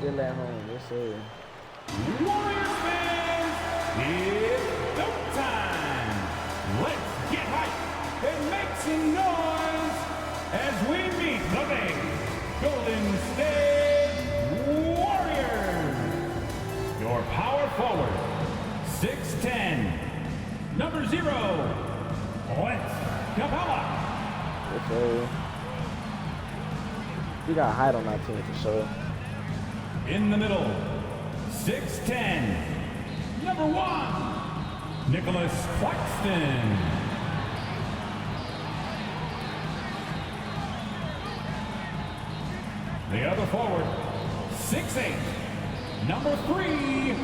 Still at home, yes sir. Warriors fans, it's go time. Let's get hyped and make some noise as we meet the big Golden State Warriors. Your power forward, 6'10", number 0, Clint Capella. Yes sir. We got height on our team for sure. In the middle, 6'10", number 1, Nicholas Claxton. The other forward, 6'8", number 3,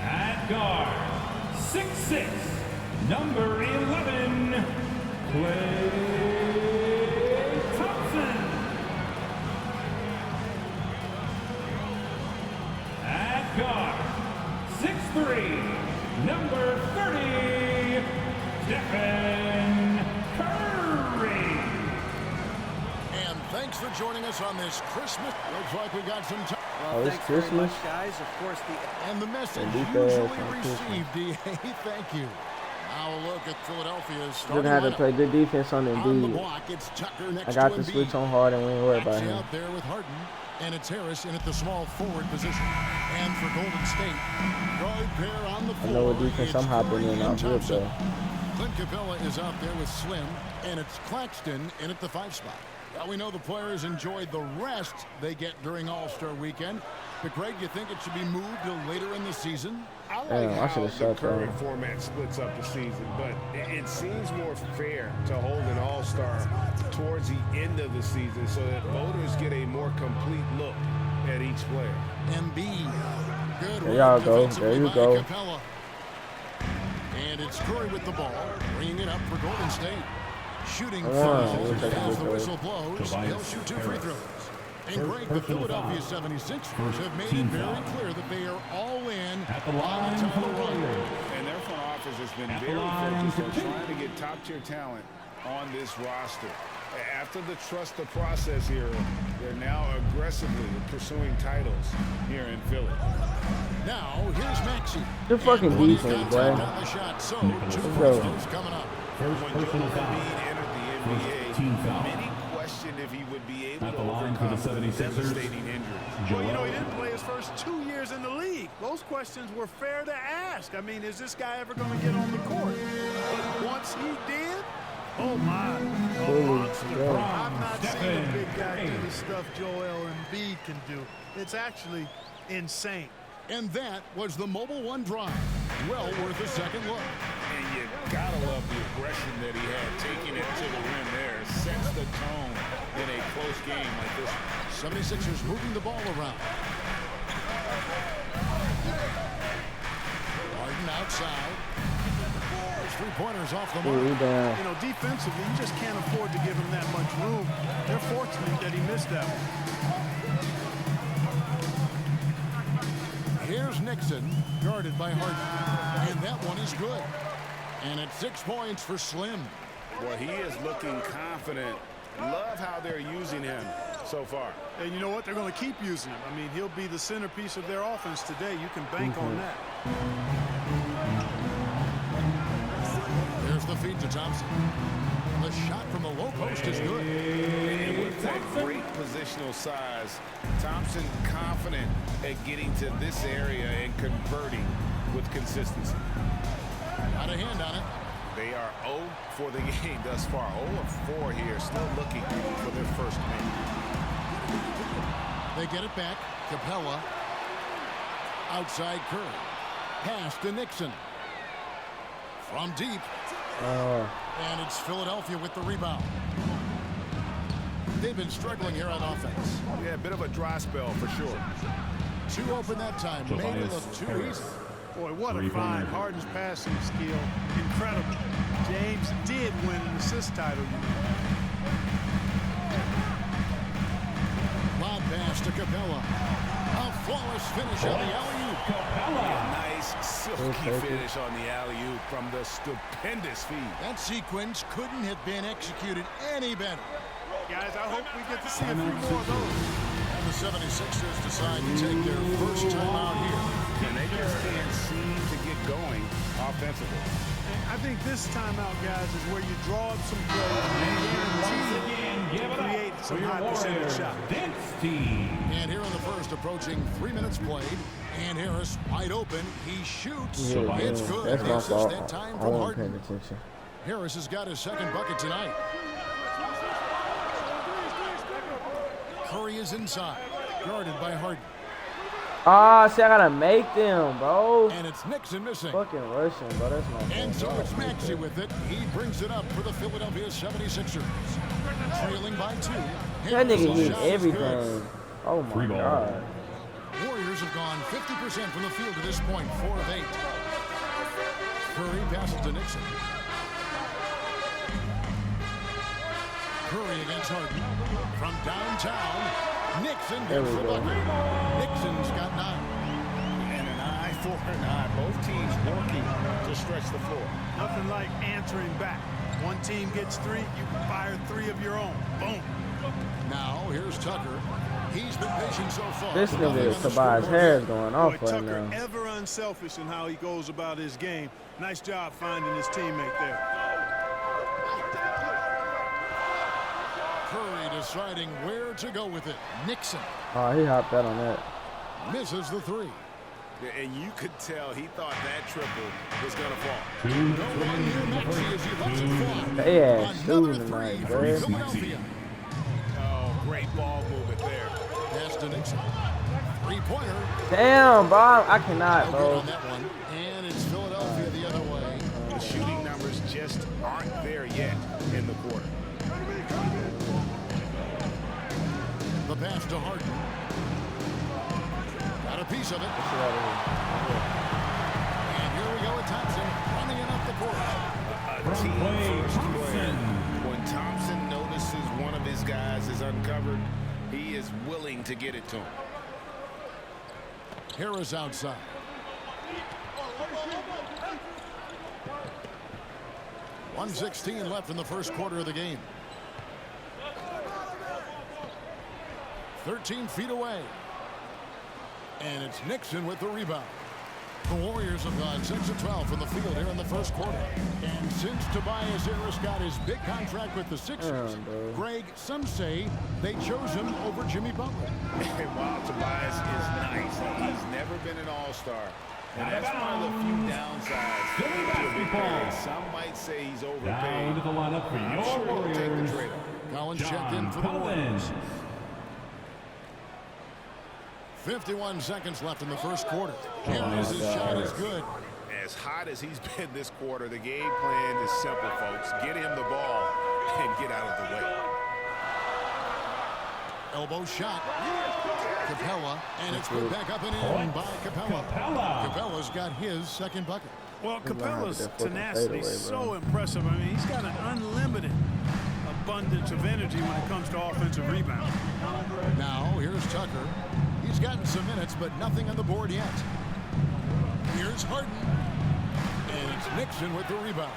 at guard, 6'6", number 11, Klay Thompson. At guard, 6'3", number 30, Stephen Curry. And thanks for joining us on this Christmas. Looks like we got some time. Oh, it's Christmas. Much, guys. Of course, And the message Indeed, usually Christmas. received, DA. Thank you. Now a look at Philadelphia's You're gonna have to play good defense on on the Embiid. block. It's Tucker next I got to the Embiid. switch on hard and we ain't worried about Actually him. out there with Harden, and it's Harris in at the small forward position. And for Golden State, right there on the I floor, know what defense it's I'm hopping Curry in and off good Thompson. though. Clint Capella is out there with Slim, and it's Claxton in at the 5 spot. Well, we know the players enjoyed the rest they get during All-Star Weekend. But Greg, you think it should be moved till later in the season? I like Damn, I how should've the shot current that. format splits up the season, but it seems more fair to hold an all-star towards the end of the season so that voters get a more complete look at each player. Embiid. Good There y'all work go. defensively There you by go. Capella. And it's Curry with the ball, bringing it up for Golden State. Shooting Wow, from looks like a as good the play. whistle blows, he'll shoot 2 free throws. And Greg, the Philadelphia 76ers have made it very clear that they are all in At the line for the Warriors. And their front office has been At the very line focused on for two. trying to get top-tier talent on this roster. After the trust the process era, they're now aggressively pursuing titles here in Philly. Now, here's Maxey. The fucking And when he's defense, got boy. time on the shot, so 2 Let's free go. throws coming up. First When personal Joel foul. Embiid entered the First team NBA, foul. many questioned if he would be able At to the line for the overcome the 76ers. devastating injury. Well, you know, he didn't play his first 2 years in the league. Those questions were fair to ask. I mean, is this guy ever going to get on the court? But once he did, oh my, a Holy monster. God. I've not seen a Stephen big guy do Curry. the stuff Joel Embiid can do. It's actually insane. And that was the Mobile One drive. Well worth a second look. And you gotta love the aggression that he had taking it to the rim there. Sets the tone in a close game like this. 76ers moving the ball around. Harden outside. There's 3-pointers off the Good mark. rebound. You know, defensively, you just can't afford to give him that much room. They're fortunate that he missed that one. Here's Nixon, guarded by Harden. And that one is good. And it's 6 points for Slim. Well, he is looking confident. Love how they're using him so far. And you know what? They're going to keep using him. I mean, he'll be the centerpiece of their offense today. You can bank on that. There's the feed to Thompson. The shot from the low post is good. And with that great positional size, Thompson confident at getting to this area and converting with consistency. Got a hand on it. They are 0 for the game thus far. 0 of 4 here, still looking for their first win. They get it back. Capella. Outside Curry. Pass to Nixon. From deep. And it's Philadelphia with the rebound. They've been struggling here on offense. Yeah, a bit of a dry spell for sure. 2 open that time. Made it look too easy. Boy, what a find. Harden's passing skill. Incredible. James did win an assist title. Lob pass pass to Capella. A flawless finish on the alley-oop. Capella. Nice silky finish on the alley-oop from the stupendous feed. That sequence couldn't have been executed any better. Guys, I hope we get to see a few more of those. And the 76ers decide to take their first time out here. And they just can't seem to get going offensively. I think this timeout, guys, is where you draw up some plays and create some high percentage shots. Dance team. And here in the first, approaching 3 minutes played, and Harris wide open. He shoots. Yeah, It's man. good. That's The my assist fault. that time I from wasn't paying Harden. attention. Harris has got his second bucket tonight. Curry is inside, guarded by Harden. Ah, see, I gotta make them, bro. And it's Nixon missing. Fucking Russian, bro. That's my fault. And so it's Maxey with it. He brings it up for the Philadelphia 76ers. Trailing by 2. That nigga Harris's hit shot is good. everything. Oh my god. Warriors have gone 50% from the field to this point, 4 of 8. Curry passes to Nixon. Curry against Harden. From downtown, Nixon There gets we the go. bucket. Nixon's got 9. And an eye for an eye. Both teams working to stretch the floor. Nothing like answering back. One team gets 3, you can fire 3 of your own. Boom. Now, here's Tucker. He's been patient so far. This Nothing nigga on is the Tobias scoreboard. Harris going off Boy, right Tucker, now. ever unselfish in how he goes about his game. Nice job finding his teammate there. Curry deciding where to go with it. Nixon Oh, he hopped out on that. misses the 3. And you could tell he thought that triple was going to fall. No one near Maxey as he lets it fly. They ass Another shooting 3 tonight, for bro. Philadelphia. Oh, great ball movement there. Pass to Nixon. 3-pointer. Damn, bro. I cannot, No good bro. on that one. And it's Philadelphia the other way. The shooting numbers just aren't there yet in the quarter. The pass to Harden. Got a piece of it. And here we go with Thompson running it up the court. A team first player. When Thompson notices one of his guys is uncovered, he is willing to get it to him. Harris outside. .116 left in the first quarter of the game. 13 feet away. And it's Nixon with the rebound. The Warriors have gone 6 of 12 from the field here in the first quarter. And since Tobias Harris got his big contract with the Sixers, Greg, some say they chose him over Jimmy Butler. And while Tobias is nice, he's never been an all-star. And that's one of the few downsides to a big player. Some might say he's Down overpaid. to the lineup for I'm your sure he'll take the Warriors. trade-off. Collins checked in for the Warriors. 51 seconds left in the first quarter. Harris's shot is good. As hot as he's been this quarter, the game plan is simple, folks. Get him the ball and get out of the way. Elbow shot. Capella, and it's put back up and in by Capella. Capella's got his second bucket. Well, gonna have Capella's that fucking tenacity is fadeaway, bro. so impressive. I mean, he's got an unlimited abundance of energy when it comes to offensive rebounding. Now, here's Tucker. He's gotten some minutes, but nothing on the board yet. Here's Harden. And it's Nixon with the rebound.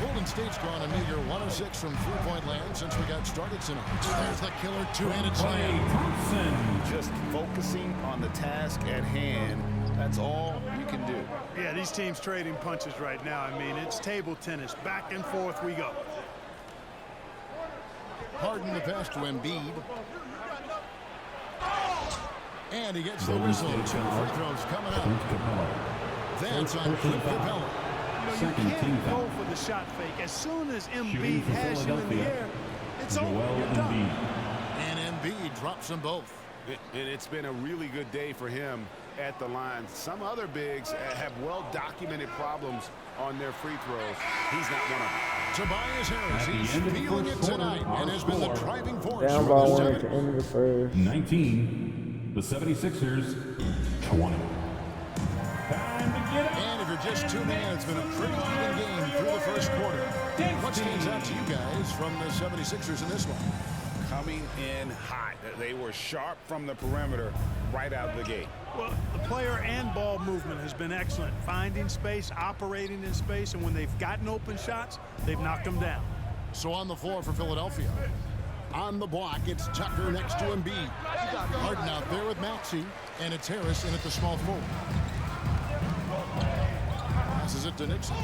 Golden State's gone a meager 1 of 6 from three-point land since we got started tonight. There's the killer two-handed slam. Thompson. Just focusing on the task at hand, that's all you can do. Yeah, these teams trading punches right now. I mean, it's table tennis. Back and forth we go. Harden the pass to Embiid. And he gets the whistle. 2 free throws coming up. That's on Clint Capella. You can't go for the shot fake. As soon as Embiid has you in the air, it's over. You're done. And Embiid drops them both. And it's been a really good day for him at the line. Some other bigs have well-documented problems on their free throws. He's not one of them. Tobias Harris, At the he's end of the feeling first it quarter, tonight our and has been the score. driving force Down for by the 1 at the seven. end of the first. 19. The 76ers, 20. Time to get up. And if you're just tuning in, it's been a pretty even game through the first quarter. What stands out to you guys from the 76ers in this one? coming in hot. They were sharp from the perimeter right out of the gate. Well, the player and ball movement has been excellent. Finding space, operating in space, and when they've gotten open shots, they've knocked them down. So on the floor for Philadelphia. On the block, it's Tucker next to Embiid. Harden out there with Maxey, and it's Harris in at the small forward. Passes it to Nixon.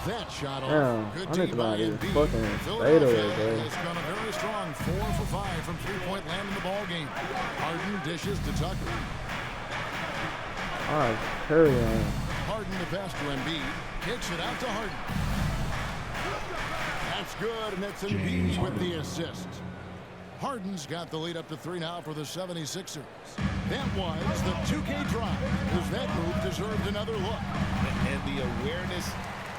That shot off. Good D by Embiid. Philadelphia has gone a very strong 4 for 5 from three-point land in the ball game. Harden dishes to Tucker. All right, Curry on. Harden the pass to Embiid. Kicks it out to Harden. That's good, and it's Embiid with the assist. Harden's got the lead up to 3 now for the 76ers. That was the 2K drive, because that move deserved another look. And the awareness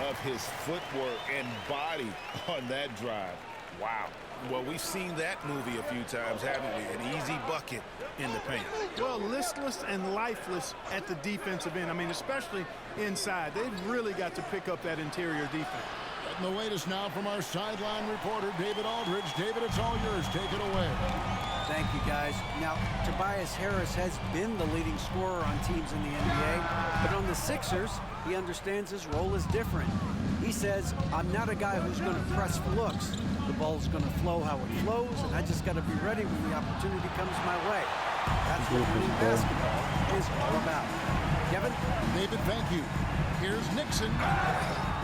of his footwork and body on that drive. Wow. Well, we've seen that movie a few times, haven't we? An easy bucket in the paint. Well, listless and lifeless at the defensive end. I mean, especially inside. They've really got to pick up that interior defense. And the latest now from our sideline reporter, David Aldridge. David, it's all yours. Take it away. Thank you, guys. Now, Tobias Harris has been the leading scorer on teams in the NBA, but on the Sixers, he understands his role is different. He says, I'm not a guy who's going to press for looks. The ball's going to flow how it flows, and I just got to be ready when the opportunity comes my way. That's what winning basketball is all about. Kevin? David, thank you. Here's Nixon.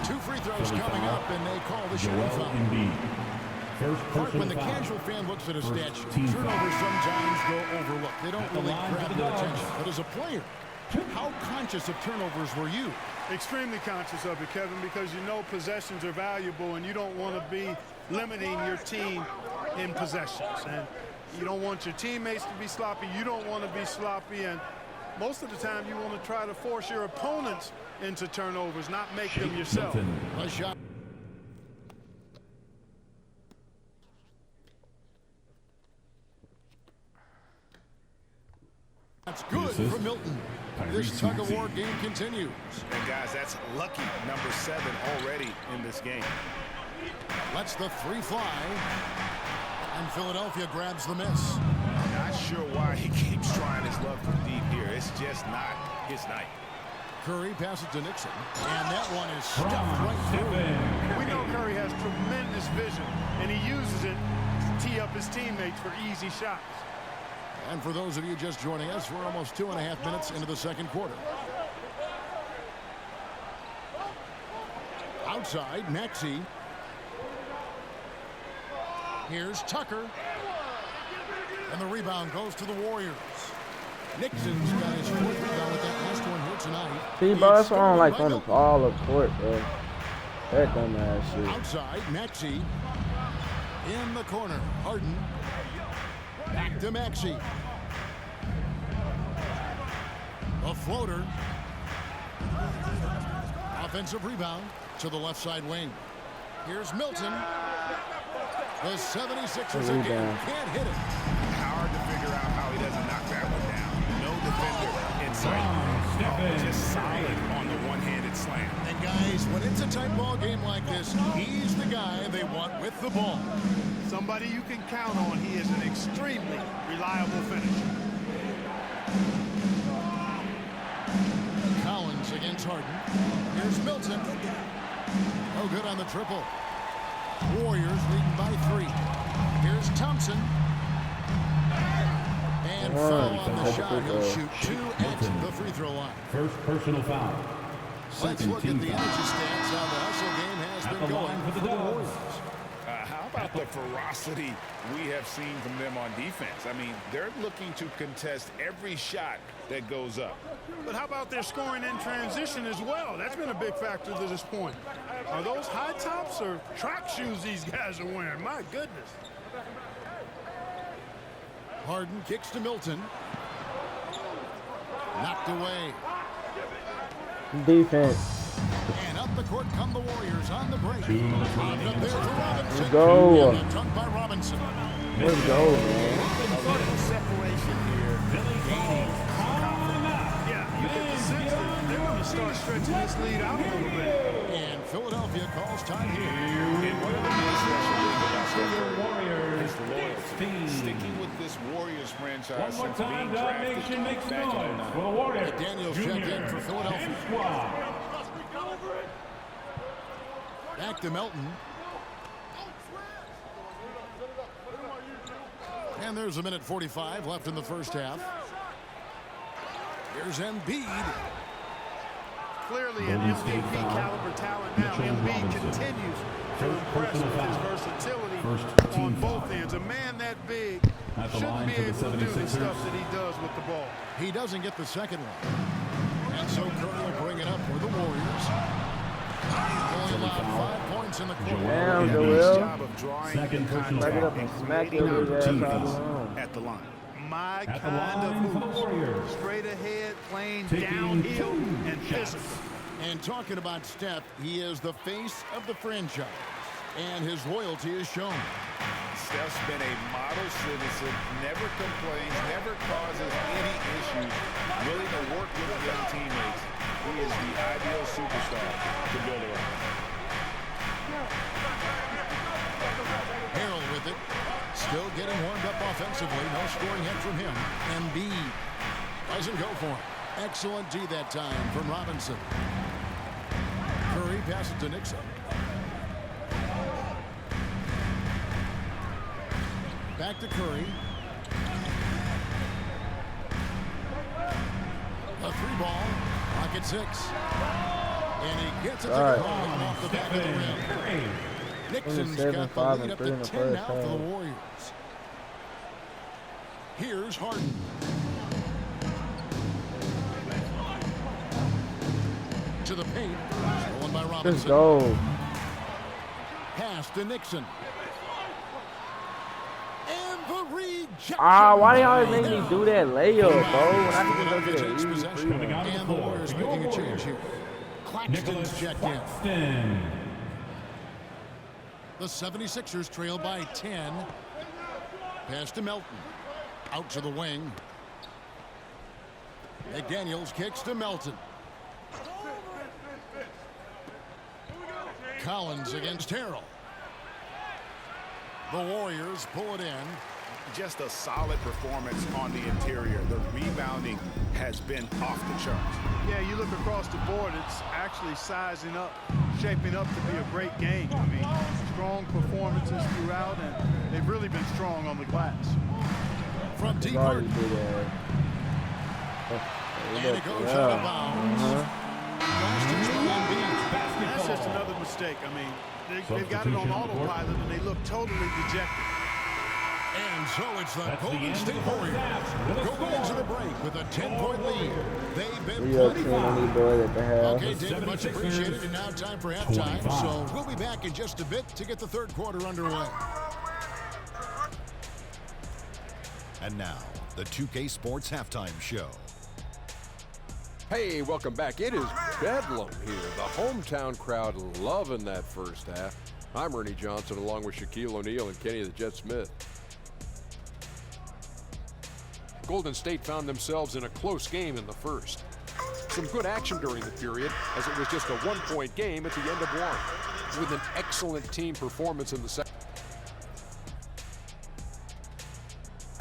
2 free throws coming up, and they call the shooting foul. When the casual fan looks at a stat sheet, turnovers sometimes go overlooked. They don't really grab your attention. But as a player, how conscious of turnovers were you? Extremely conscious of it, Kevin, because you know possessions are valuable and you don't want to be limiting your team in possessions. And you don't want your teammates to be sloppy. You don't want to be sloppy. And most of the time you want to try to force your opponents into turnovers, not make them yourself. A shot. That's good for Milton. This tug-of-war game continues. And guys, that's lucky number 7 already in this game. Lets the 3 fly. And Philadelphia grabs the miss. Not sure why he keeps trying his luck from deep here. It's just not his night. Curry passes to Nixon. And that one is stuffed right through. We know Curry has tremendous vision, and he uses it to tee up his teammates for easy shots. And for those of you just joining us, we're almost 2.5 minutes into the second quarter. Outside, Maxey. Here's Tucker. And the rebound goes to the Warriors. Nixon's got his 4th rebound with that last one here tonight. See, bro, that's why I don't like on the ball of court, bro. That dumbass shit. Outside, Maxey. In the corner, Harden. Back to Maxey. A floater. Offensive rebound to the left side wing. Here's Milton. The 76ers again can't hit it. Hard to figure out how he doesn't knock that one down. No defender inside. Just solid on the one-handed slam. And guys, when it's a tight ball game like this, he's the guy they want with the ball. Somebody you can count on. He is an extremely reliable finisher. Collins against Harden. Here's Milton. No good on the triple. Warriors leading by 3. Here's Thompson. And foul on the shot. He'll shoot 2 at the free throw line. First personal foul. Let's look at the energy stats. How the hustle game has been going for the Warriors. How about the ferocity we have seen from them on defense? I mean, they're looking to contest every shot that goes up. But how about their scoring in transition as well? That's been a big factor to this point. Are those high tops or track shoes these guys are wearing? My goodness. Harden kicks to Milton. Knocked away. Defense. And up the court come the Warriors on the break. Up there for Robinson. Let's go. And a dunk by Robinson. Let's go, man. Separation here. Yeah, you get the sense that they're going to start stretching this lead out a little bit. And Philadelphia calls time here. And one of the most Warriors, is loyalty. Sticking with this Warriors franchise one more since time, being Dog drafted Nation makes back in noise 09. for the Warriors. McDaniels check in for Philadelphia. Back to Melton. And there's a minute 45 left in the first half. Here's Embiid. Clearly an MVP caliber talent now. Embiid continues to impress with his versatility on both ends. A man that big shouldn't be able to do the stuff that he does with the ball. He doesn't get the second one. And so Curry will bring it up for the Warriors. Only allowed 5 points in the quarter. Damn, Nice Joel. job of drawing Second the personal Back it contact up and and smack creating your big ass out of opportunities line. at the line. My At the kind of line for the Warriors. hoops. Straight ahead, playing Taking downhill 2 and shots. physical. And talking about Steph, he is the face of the franchise. And his loyalty is shown. Steph's been a model citizen, never complains, never causes any issues, willing to work with young teammates. He is the ideal superstar to build around. Harrell with it. Still getting warmed up offensively. No scoring hit from him. Embiid doesn't go for it. Excellent D that time from Robinson. Curry passes to Nixon. Back to Curry. A 3-ball. Rocket 6. And he gets it to All right. go off the back of the rim. Nixon's 27, got the 5, lead and up 3 to in the 10 first now for the half. Warriors. Here's Harden. To the paint. Stolen by Let's Robinson. go. Pass to Nixon. And the rejection. Ah, why do y'all by make me Harrell. do that layup, bro? When I can just go Philadelphia get an takes easy possession. free Coming one. out of the And the floor, Warriors your making a Warriors. change here. Claxton's Nicholas checked in. Claxton. The 76ers trail by 10. Pass to Melton. Out to the wing. McDaniels kicks to Melton. Collins against Harrell. The Warriors pull it in. Just a solid performance on the interior. The rebounding has been off the charts. Yeah, you look across the board, it's actually sizing up, shaping up to be a great game. I mean, strong performances throughout, and they've really been strong on the glass. From deep Sorry, Harden. big ass. And it goes out of bounds. Claxton's by Embiid. That's just another mistake. I mean, they've got it on autopilot, and they look totally dejected. And so it's the That's the Golden end State of the first Warriors half with a going into score. the break with a 10-point lead. They've been 3 up plenty 10 on these boys at the half. Okay, David, much 76ers, appreciated. And now time for halftime. 25. So we'll be back in just a bit to get the third quarter underway. And now, the 2K Sports Halftime Show. Hey, welcome back. It is bedlam here. The hometown crowd loving that first half. I'm Ernie Johnson along with Shaquille O'Neal and Kenny the Jet Smith. Golden State found themselves in a close game in the first. Some good action during the period as it was just a one-point game at the end of one, with an excellent team performance in the second.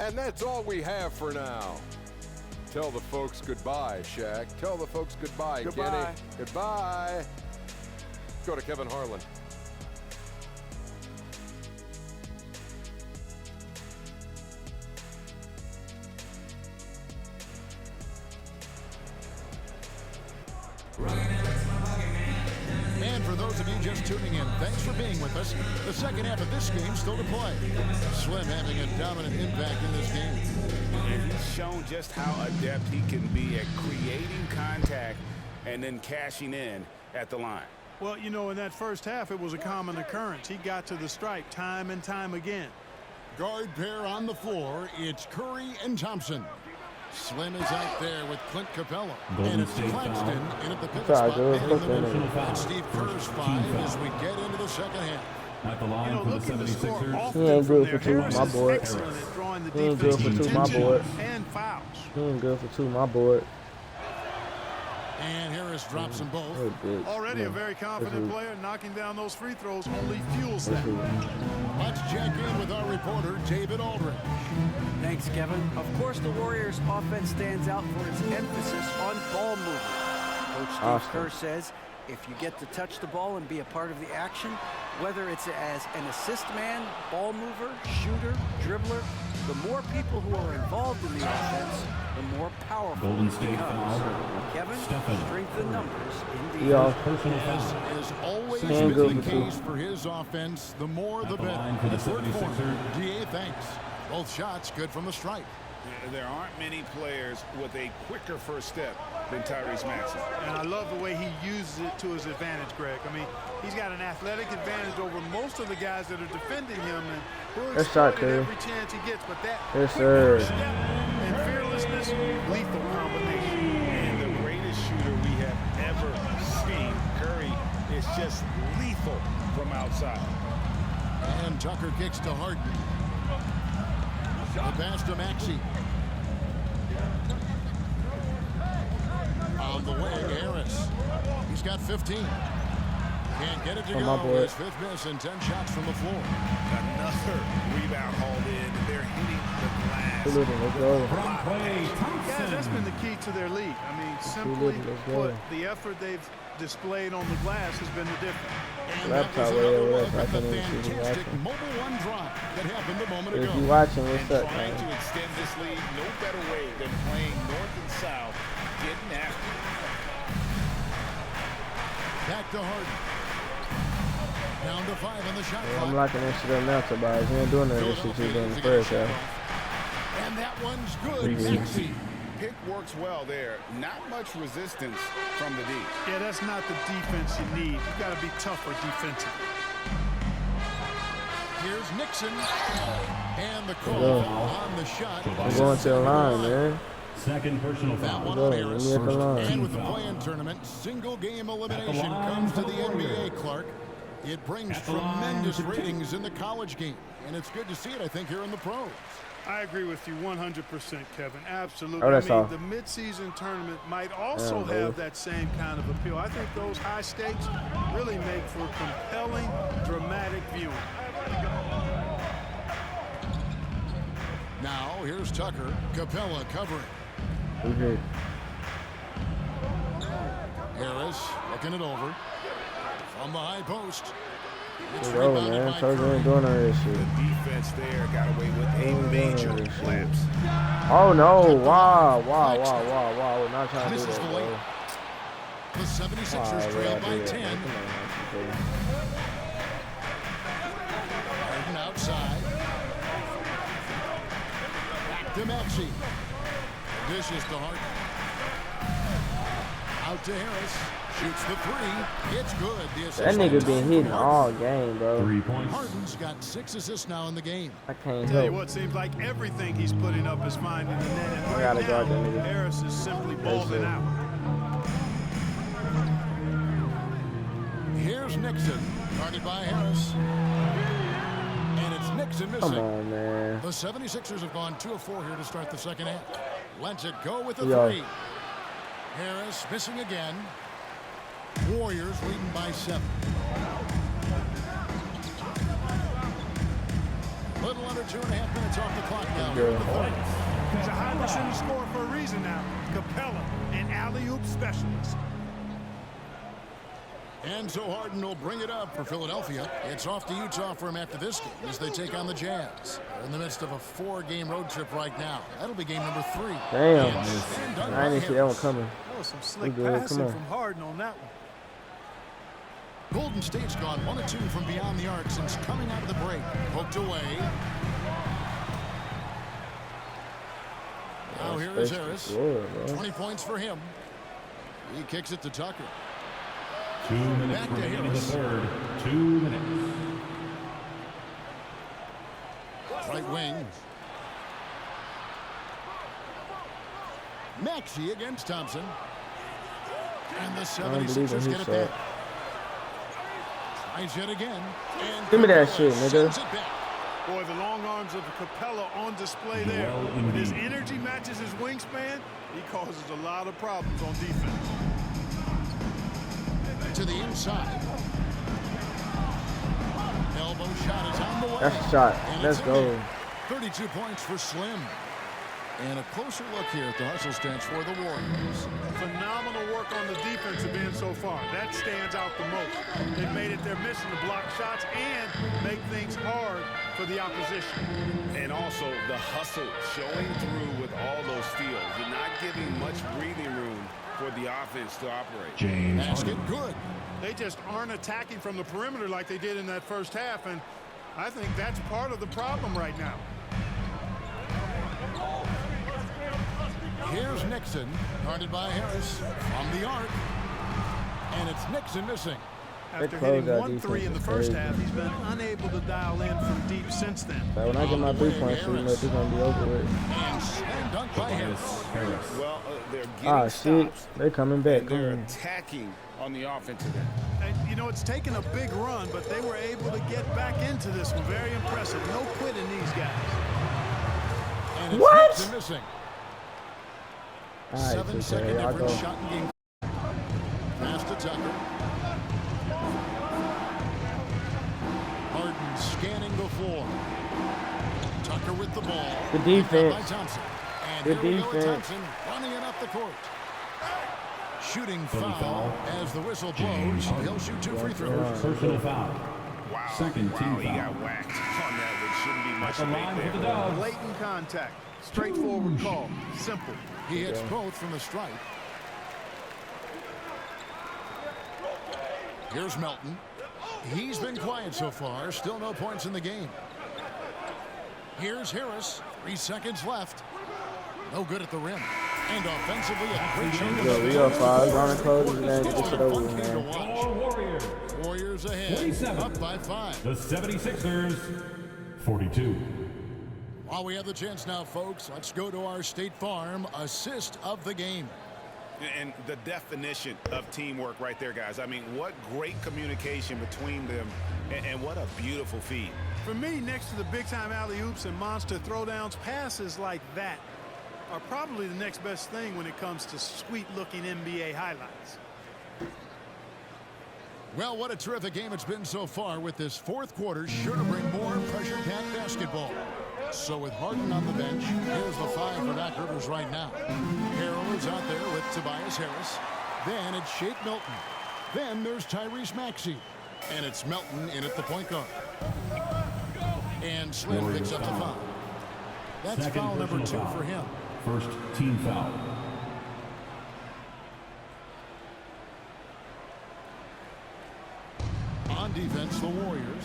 And that's all we have for now. Tell the folks goodbye, Shaq. Tell the folks goodbye, Goodbye. Kenny. Goodbye. Go to Kevin Harlan. And for those of you just tuning in, thanks for being with us. The second half of this game still to play. Slim having a dominant impact in this game. And he's shown just how adept he can be at creating contact and then cashing in at the line. Well, you know, in that first half, it was a common occurrence. He got to the stripe time and time again. Guard pair on the floor. It's Curry and Thompson. Slim is out there with Clint Capella. Golden And it's State Claxton foul. in at the pivot Sorry, spot. girl. And in the Personal middle. foul. And Steve Kerr's five as we get into the second half. At the You line know, for the looking to score 76ers. often He ain't from good there. for two, Harris my is boy. excellent at drawing the He ain't good defensive for two, my attention boy. and fouls. Doing good for 2, my boy. And Harris drops them both. Already a very confident player. Knocking down those free throws only fuels that. Let's check in with our reporter, David Aldridge. Thanks, Kevin. Of course, the Warriors' offense stands out for its emphasis on ball movement. Coach Steve Kerr says if you get to touch the ball and be a part of the action, whether it's as an assist man, ball mover, shooter, dribbler, the more people who are involved in the offense, the more powerful Golden it State becomes. foul. Kevin, Stephen. strength in numbers indeed. Personal foul. As always Can't been go the for case for his offense, the more the At the line better. for the Third quarter, 76ers. DA thanks. Both shots good from the stripe. There aren't many players with a quicker first step than Tyrese Maxey. And I love the way he uses it to his advantage, Greg. I mean, he's got an athletic advantage over most of the guys that are defending him, and he'll exploit it every chance he gets. But that first step and fearlessness, lethal combination. And the greatest shooter we have ever seen, Curry, is just lethal from outside. And Tucker kicks to Harden. The pass to Maxey. On the wing, Harris. He's got 15. Can't get it to go. His fifth miss and 10 shots from the floor. Another rebound hauled in. They're hitting the glass. From Clay Guys, Thompson. that's been the key to their lead. I mean, simply put, the effort they've displayed on the glass has been the difference. And that was another look at the fantastic Mobile One drive that happened a moment ago. If you watching, And what's up, trying to man? extend this lead, no better way than playing north and south, getting after it. Back to Harden. Down to 5 on the shot I'm clock. locking that shit up now, Tobias. He ain't doing none of this shit you doing in the first half. And that one's good. Maxey. Pick works well there. Not much resistance from the D. Yeah, that's not the defense you need. You got to be tougher defensively. Here's Nixon. And the call on the shot. I'm going to the line, man. Second personal That foul. one Go on ahead, Harris. leave me at the line. And with the play-in tournament, single game elimination comes to the NBA, Clark. It brings tremendous ratings in the college game. And it's good to see it, I think, here in the pros. I agree with you 100%, Kevin. Absolutely. Oh, that's all. the midseason tournament might also have that same kind of appeal. I think those high stakes really make for compelling, dramatic viewing. Now, here's Tucker. Capella covering. Okay. Harris looking it over. From the high post. It's It's over, rebounded man. by Told you Curry. ain't doing none of this shit. The defense there got away with a major lapse. Oh, no. Wow. We're not trying to do Misses that, the bro. layup. The 76ers Wow, trail yeah, I by did. 10. Come on, man. Harden outside. Back to Maxey. Dishes to Harden. Out to Harris. Shoots the three. It's good. The assist That nigga comes been from hitting Harden. all game, bro. 3 points. Harden's got 6 assists now in the game. I can't Tell you help. what, seems like everything he's putting up is finding the net. And I right gotta guard that now, nigga. Harris is simply balling out. Here's Nixon. Guarded by Harris. And it's Nixon missing. Come on, man. The 76ers have gone 2 of 4 here to start the second half. Lets it go with the Yo. 3. Harris missing again. Warriors leading by 7. Little under 2.5 minutes off the clock now. Here in the third. He's a high percentage scorer for a reason now. Capella, an alley-oop specialist. And so Harden will bring it up for Philadelphia. It's off to Utah for him after this game as they take on the Jazz. They're in the midst of a 4-game road trip right now. That'll be game number 3. Damn. And done I by didn't see that one Harris. coming. That was some slick We good. passing Come on. from Harden on that one. Golden State's gone 1 of 2 from beyond the arc since coming out of the break. Poked away. Now here is Harris. Lord, bro. 20 points for him. He kicks it to Tucker. 2 minutes Back to remaining in the Harris. third. 2 minutes. Right wing. Maxey against Thompson. And the 76ers get it back. Tries yet again. And Give me that Capella shit, nigga. sends it back. Boy, the long arms of Capella on display there. Well, When his indeed. energy matches his wingspan, he causes a lot of problems on defense. To the inside. Elbow shot is on the way. That's a shot. And Let's it's go. in. 32 points for Slim. And a closer look here at the hustle stance for the Warriors. Phenomenal work on the defensive end so far. That stands out the most. They made it their mission to block shots and make things hard for the opposition. And also the hustle showing through with all those steals and not giving much breathing room for the offense to operate. James Basket Harden. good. They just aren't attacking from the perimeter like they did in that first half, and I think that's part of the problem right now. Here's Nixon, guarded by Harris from the arc. And it's Nixon missing. After close hitting out 1 defense 3 in the is first crazy. half, he's been unable to dial in from deep since then. Like when I get my 3-point shooting up, it's gonna be over with. And slam dunk by Harris. Well, they're getting Ah, shit. stops. They're coming back. And Come they're on. attacking on the offensive end. And, you know, it's taken a big run, but they were able to get back into this one. Very impressive. No quitting these guys. And it's What? Nixon missing. All right, 7-second TK, y'all difference go. shot in game. Pass to Tucker. Harden scanning the floor. Tucker with the ball. Good Picked up defense. by Thompson. And Good here we go with defense. Thompson running it up the court. Shooting Personal foul foul. as the whistle James blows. Harden. He'll shoot 2 free throws. Personal foul. Wow. Second team He foul. got whacked on that, which shouldn't be much The debate line for the there. Dubs. Blatant contact. Straightforward call. Simple. He hits both from the stripe. Here's Melton. He's been quiet so far. Still no points in the game. Here's Harris. 3 seconds left. No good at the rim. And offensively, a great chunk of Yo, we are 5 round closes and then get this shit over with, fun game to man. watch. Warriors. Warriors ahead. 27. Up by 5. The 76ers. 42. While we have the chance now, folks, let's go to our State Farm assist of the game. And the definition of teamwork right there, guys. I mean, what great communication between them, and what a beautiful feed. For me, next to the big-time alley-oops and monster throwdowns, passes like that are probably the next best thing when it comes to sweet-looking NBA highlights. Well, what a terrific game it's been so far, with this fourth quarter sure to bring more pressure-packed basketball. So with Harden on the bench, here's the 5 for Doc Rivers right now. Harrell is out there with Tobias Harris. Then it's Shake Milton. Then there's Tyrese Maxey. And it's Melton in at the point guard. And Slim Warriors picks up the foul. foul. That's Second foul number 2 personal foul. for him. First team foul. On defense, the Warriors.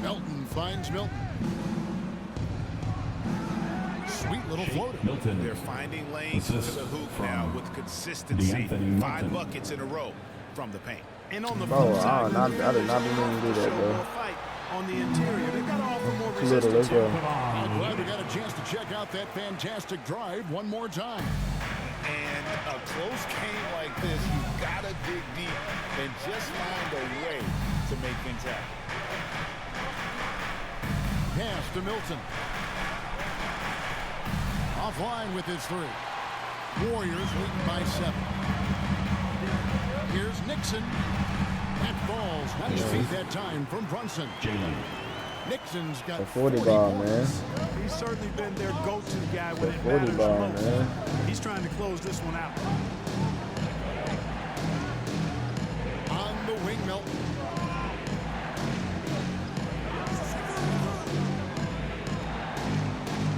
Melton finds Milton. Sweet little floater. Milton. They're finding lanes to Assist the hoop from now with consistency. DeAnthony 5 Melton. buckets in a row from the paint. And on the Bro, flip side, I did not be meaning to do that, bro. more fight on the interior. They've got to offer more Too little, let's resistance go. here. I'm glad we got a chance to check out that fantastic drive one more time. And a close game like this, you've got to dig deep and just find a way to make things happen. Pass to Milton. Offline with his 3. Warriors leading by 7. Here's Nixon. That falls. Nice feed that time from Brunson. Jalen. Nixon's got The 40 ball, man. He's certainly been their go-to guy when it 40 matters ball, most. man. He's trying to close this one out. On the wing, Melton.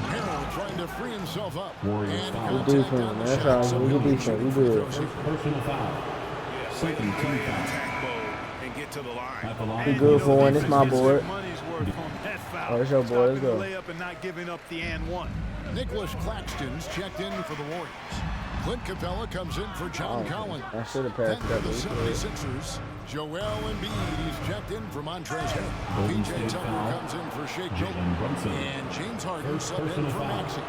Harrell trying to free himself up. Warriors And foul. contact Good defense, on the man. That's shot, all. so Good he'll be defense. shooting We free good. throws. First personal foul. Second team foul. Attack mode and get to the line. At the line. Be good for one. The It's my defense gets board. their money's worth on that foul. Oh, it's your boy. Let's Stopping go. the layup and not giving up the and one. Nicholas Claxton's checked in for the Warriors. Clint Capella comes in for John Oh, Collins. I should have Then passed for it up. the but we good. 76ers, Joel Embiid. He's checked in for Montrezl Harrell. Golden PJ State Tucker foul. comes in for Shake Jalen Milton. Brunson. And James Harden First subbed in personal for foul. Maxey.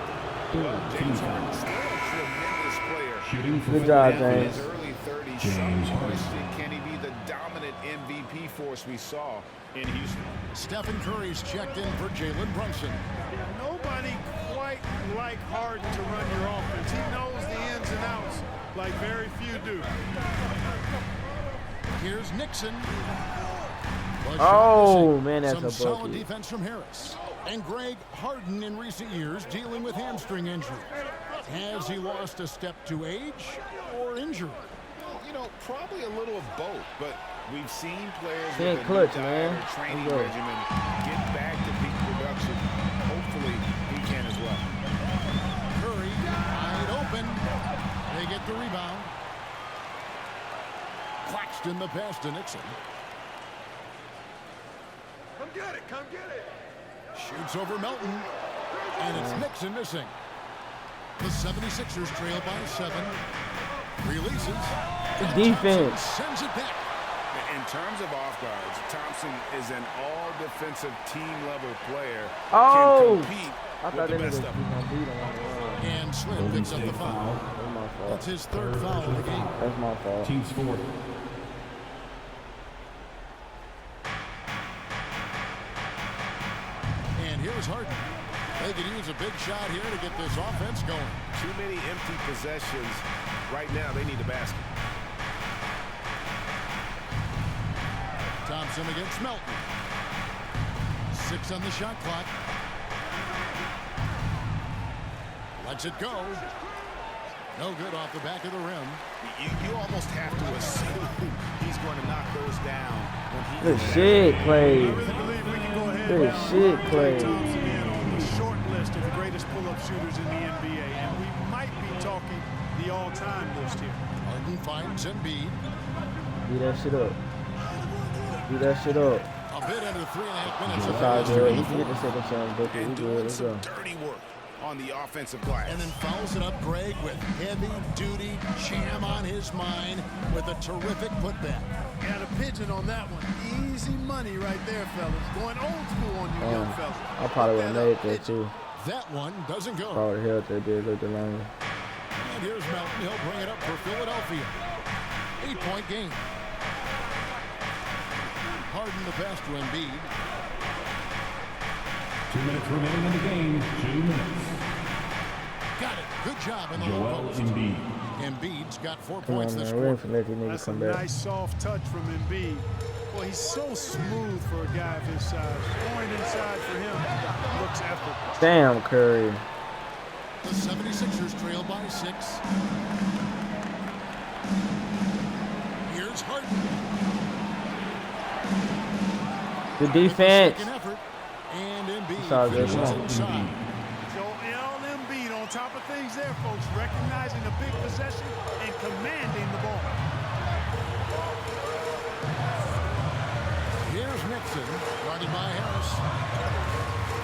James Harden, still a tremendous player. Shooting for Good job, In James. his early 30s, James some Harden. question, can he be the dominant MVP force we saw in Houston? Stephen Curry's checked in for Jalen Brunson. Nobody quite like Harden to run your offense. He knows the ins and outs like very few do. Here's Nixon. Oh, man, that's Some a solid bucket. defense from Harris. And Greg Harden in recent years dealing with hamstring injury. Has he lost a step to age or injury? You know, probably a little of both, but we've seen players He with ain't a clutch, new man. diet or training Let's go. regimen get back to peak production. Hopefully, he can as well. Curry wide open. They get the rebound. Claxton the pass to Nixon. Come get it. Come get it. Shoots over Melton. And it's Nixon missing. The 76ers trail by 7. Releases. The And defense. Thompson sends it back. In terms of off guards, Thompson is an all-defensive team-level player. Oh! Can compete I with thought the that nigga was best of them. gonna beat him on the run. And Slim Golden picks up the State foul. foul. That's my fault. That's his third foul of the game. That's my fault. Team's fourth. And here's Harden. They could use a big shot here to get this offense going. Too many empty possessions. Right now, they need a basket. Thompson against Melton. 6 on the shot clock. Lets it go. No good off the back of the rim. You almost have to assume he's going to knock those down when he Good goes shit, I Clay. really believe we can go ahead Good and shit, put Clay. Thompson in on the short list of the greatest pull-up shooters in the NBA, and we might be talking the all-time list here. Harden finds Embiid. Beat that shit up. Beat that shit up. A bit under 3.5 minutes. It's of all first good. half. You can get the second chance, but we and good. doing Let's some go. dirty work on the offensive glass. And then fouls it up Greg with heavy-duty jam on his mind with a terrific putback. Got a pigeon on that one. Easy money right there, fellas. Going old school on you young fellas. I probably would have made it there too. That one doesn't go. Probably held there, did a little bit longer. And here's Melton. He'll bring it up for Philadelphia. 8-point game. Harden the pass to Embiid. 2 minutes remaining in the game. 2 minutes. Got it. Good job in the low Joel post. Embiid. Embiid's got 4 Come points on, this man. We ain't quarter. finna let these niggas That's a come back. nice soft touch from Embiid. Boy, he's so smooth for a guy of his size. Going inside for him looks effortless. Damn, Curry. The 76ers trail by 6. Here's Harden. The defense. Second effort. And It's all Embiid good. finishes Joel inside. Embiid. Joel Embiid on top of things there, folks. Recognizing a big possession and commanding the ball. Here's Nixon, guarded by Harris.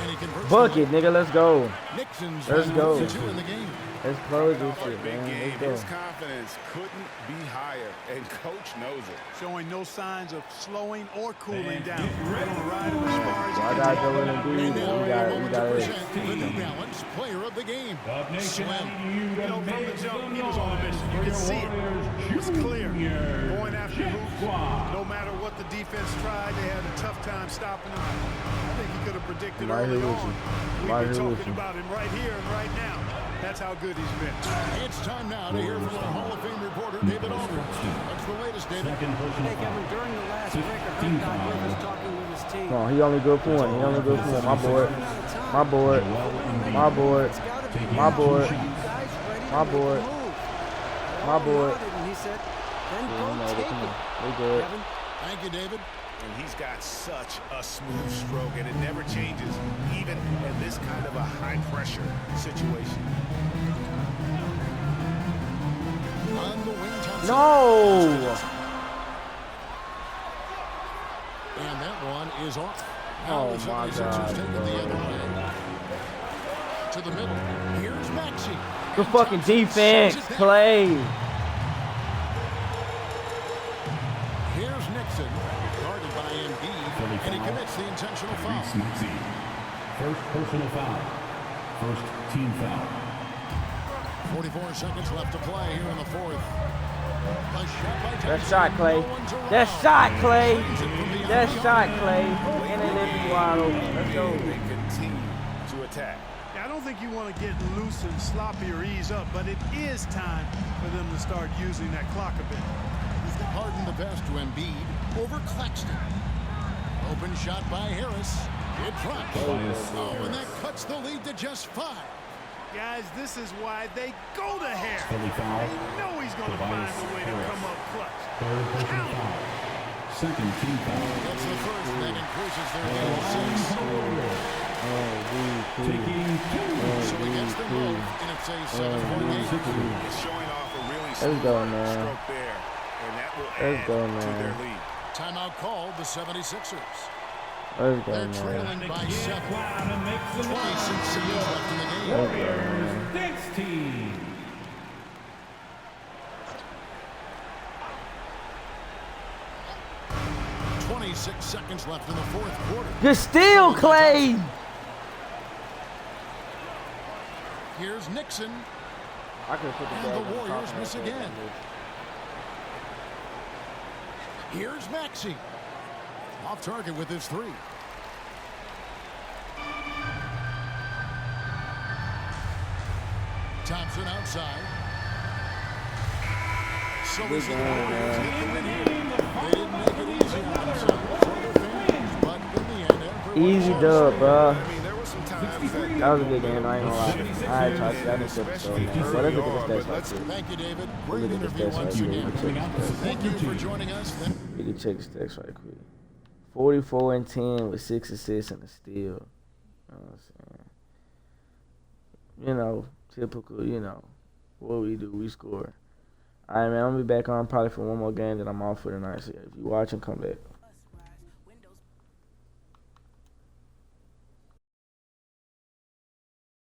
And he converts Bucket, the nigga. Let's go. Nixon's Let's go. 2 in the game. Let's close this shit, Big man. game. Let's go. His confidence couldn't be higher, and coach knows it. Showing no signs of slowing or cooling down. We're going to ride him as far as he I can gotta take go him. in and do And it. now We a got moment to it. present the New Balance player of the game. Up next, Slim. You know, from the jump, he was on a mission. You can see it. It was clear. Going after hoops. No matter what the defense tried, they had a tough time stopping him. I think he could have predicted Right early here with on. you. We've Right been here with talking you. about him right here and right now. That's how good he's been. It's time now to hear from our Hall of Fame reporter, David Aldridge. What's the latest, David? Second personal Hey, Kevin, foul. during the last break, I heard Doc Rivers talking with his team. Come on, he only good for one. He only good for one. My boy. My boy. My boy. My boy. My boy. My boy. And he said, then Yeah, go we made it. take Come it. on. We good. Kevin, Thank you, David. And he's got such a smooth stroke, and it never changes, even in this kind of a high-pressure situation. On the wing, Thompson. No! And that one is off. Oh, Now the my 76ers God, take it the bro. other way. To the middle. Here's Maxey. Good fucking defense, Clay. Here's Nixon, guarded by Embiid, and he commits the intentional foul. Reese Maxey. First personal foul. First team foul. 44 seconds left to play here in the fourth. A shot by That Thompson. shot, Clay. No one's around. That shot, Clay. Slings it from beyond That the shot, arc. Clay. And it left wide open. Let's go. They continue to attack. I don't think you want to get loose and sloppy or ease up, but it is time for them to start using that clock a bit. Harden the pass to Embiid over Claxton. Open shot by Harris. It drops. Oh, and that cuts the lead to just 5. Guys, this is why they go to Harris. Philly foul. They know he's going to find a way to come up clutch. Third personal foul. Second team foul. That's the first, and that increases their lead to 6. Taking 2. So he gets them both, and it's a 7-point game. It's showing off a really Let's smooth go, man. stroke there, and that will Let's add go, to man. their lead. Timeout called the 76ers. Let's go, They're man. trailing by 7. 26 seconds left in the game. Warriors next team. Six seconds left in the fourth quarter. Good steal, Clay. Here's Nixon. I could put And the Warriors miss again. Here's Maxey. Off target with his 3. Thompson outside. So is the Warriors get the win here. They didn't make it easy on themselves or their fans, but in the end, everyone Easy saw dub, bro. I mean, there was some times That was a good game. I ain't gonna lie. Alright, Charlie, that was good episode, man. Well, let's look at the stats right quick. Thank you, David. We'll Great look at the interview stats right once quick. again. We can check the stats. Thank you for joining us. We can check the stats right quick. 44 and 10 with 6 assists and a steal. You know what I'm saying? You know, typical, you know, what we do, we score. Alright, man, I'm gonna be back on probably for one more game that I'm off for tonight. So if you watching, come back.